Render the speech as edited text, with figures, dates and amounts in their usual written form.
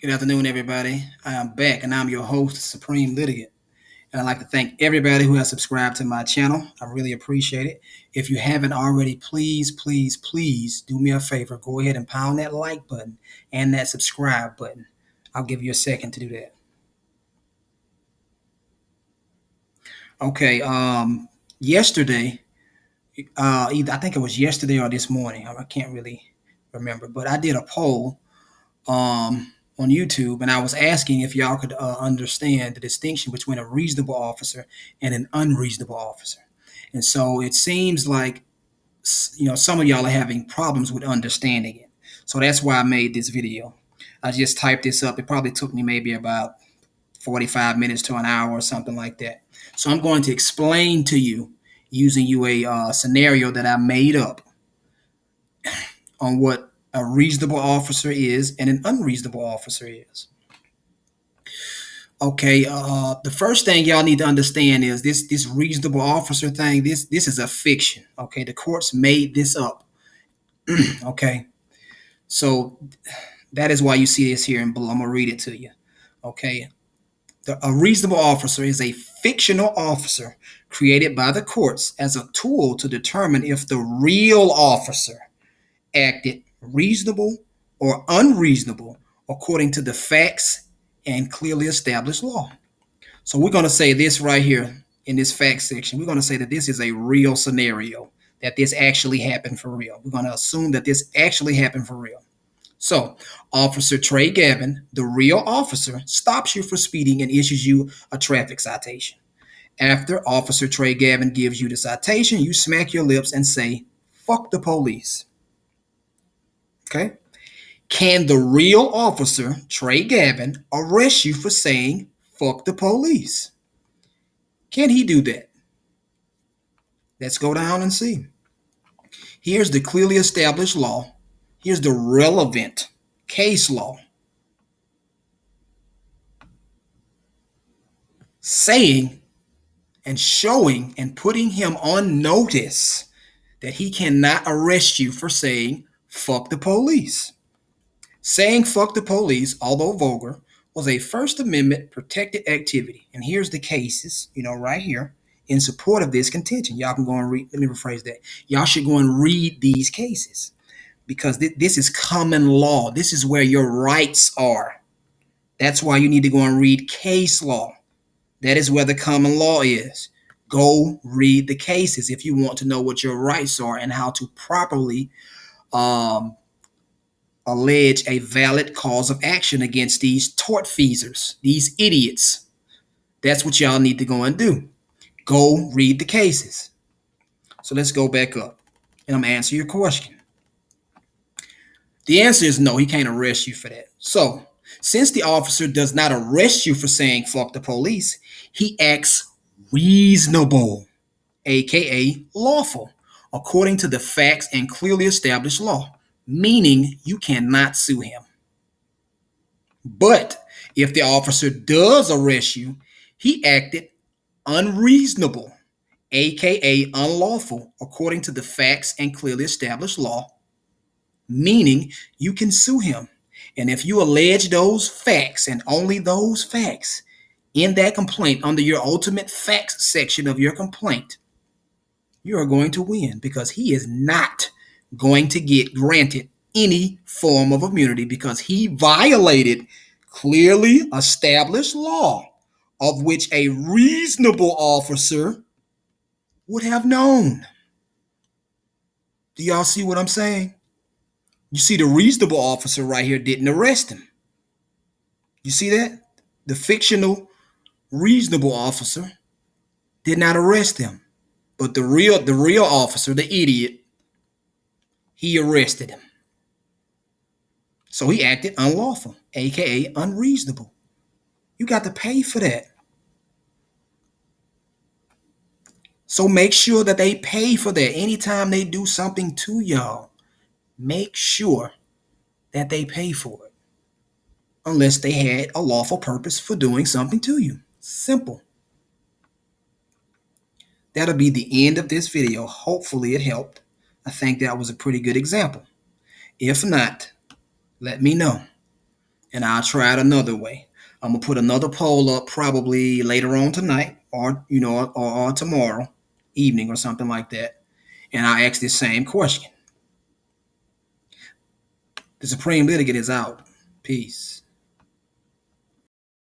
Good afternoon, everybody. I am back, and I'm your host, Supreme Litigant. And I'd like to thank everybody who has subscribed to my channel. I really appreciate it. If you haven't already, please do me a favor. Go ahead and pound that like button and that subscribe button. I'll give you a second to do that. Okay. Yesterday, I think it was yesterday or this morning. I can't really remember, but I did a poll on YouTube, and I was asking if y'all could understand the distinction between a reasonable officer and an unreasonable officer. And so it seems like some of y'all are having problems with understanding it. So that's why I made this video. I just typed this up. It probably took me maybe about 45 minutes to an hour or something like that. So I'm going to explain to you using you a scenario that I made up on what a reasonable officer is and an unreasonable officer is. Okay, the first thing y'all need to understand is this reasonable officer thing. This is a fiction. Okay, the courts made this up. Okay, so that is why you see this here in blue. I'm gonna read it to you. Okay, a reasonable officer is a fictional officer created by the courts as a tool to determine if the real officer acted reasonable or unreasonable according to the facts and clearly established law. So we're going to say this right here in this facts section. We're going to say that this is a real scenario, that this actually happened for real. We're going to assume that this actually happened for real. So Officer Trey Gavin, the real officer, stops you for speeding and issues you a traffic citation. After Officer Trey Gavin gives you the citation, you smack your lips and say, "Fuck the police." Okay? Can the real officer, Trey Gavin, arrest you for saying, "Fuck the police"? Can he do that? Let's go down and see. Here's the clearly established law. Here's the relevant case law. Saying and showing and putting him on notice that he cannot arrest you for saying, "Fuck the police." Saying "fuck the police," although vulgar, was a First Amendment protected activity. And here's the cases, right here, in support of this contention. Y'all can go and read, let me rephrase that. Y'all should go and read these cases because this is common law. This is where your rights are. That's why you need to go and read case law. That is where the common law is. Go read the cases if you want to know what your rights are and how to properly allege a valid cause of action against these tortfeasors, these idiots. That's what y'all need to go and do. Go read the cases. So let's go back up, and I'm going to answer your question. The answer is no, he can't arrest you for that. So, since the officer does not arrest you for saying "fuck the police," he acts reasonable, aka lawful, according to the facts and clearly established law, meaning you cannot sue him. But if the officer does arrest you, he acted unreasonable, aka unlawful, according to the facts and clearly established law, meaning you can sue him. And if you allege those facts and only those facts in that complaint under your ultimate facts section of your complaint, you are going to win because he is not going to get granted any form of immunity because he violated clearly established law of which a reasonable officer would have known. Do y'all see what I'm saying? You see, the reasonable officer right here didn't arrest him. You see that? The fictional reasonable officer did not arrest him. But the real officer, the idiot, he arrested him. So he acted unlawful, aka unreasonable. You got to pay for that. So make sure that they pay for that. Anytime they do something to y'all, make sure that they pay for it. Unless they had a lawful purpose for doing something to you. Simple. That'll be the end of this video. Hopefully it helped. I think that was a pretty good example. If not, let me know. and I'll try it another way. I'm gonna put another poll up probably later on tonight, or or tomorrow evening or something like that, and I ask this same question. The Supreme Litigant is out. Peace.